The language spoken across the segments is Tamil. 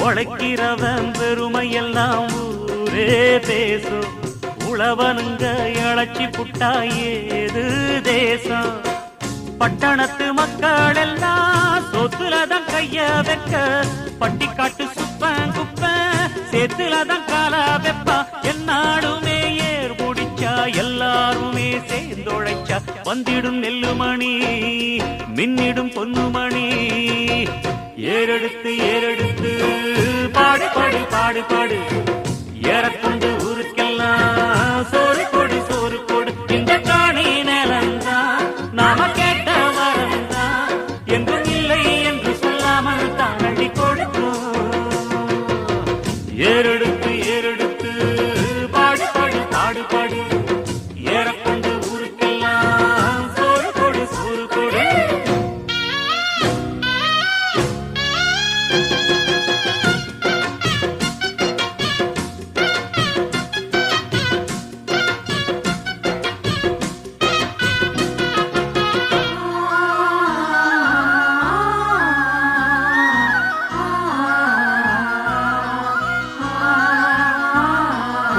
உழைக்கிறவன் பெருமையெல்லாம் ஊரே பேசும். உழவனுங்க இழைச்சி புட்டா ஏது தேசம்? பட்டணத்து மக்கள் எல்லாம் சொத்துலதான் கைய வைக்க, பட்டிக்காட்டு சுப்பன் குப்பன் சேத்துலதான் காலா வெப்பா. என்னாடுமே ஏர் முடிச்சா எல்லாருமே சேர்ந்தொழைச்சா வந்திடும் நெல்லுமணி மின்னிடும் பொன்னுமணி. ஏறெடுத்து ஏறெடுத்து பாடு பாடு பாடு பாடு, ஏறக்கொண்டு ஊருக்கெல்லாம் சோறு கொடு சோறு கொடு. இந்த காணி நிலந்தான் நாம கேட்ட வரந்தான், என்றும் இல்லை என்று சொல்லாமல் தான் அள்ளி கொடுக்கும். ஏறெடுத்து ஏறெடுத்து பாடு பாடு பாடு பாடு, ஏறக்கொண்டு ஊருக்கெல்லாம் சோறு கொடு சோறு கொடு.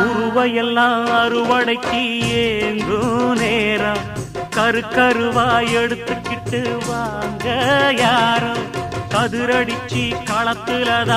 உருவையெல்லாம் அறுவடைக்கு ஏங்கும் நேரம், கருவாய் எடுத்துக்கிட்டு வாங்க யாரும். கதிரடிச்சு களத்துலதான்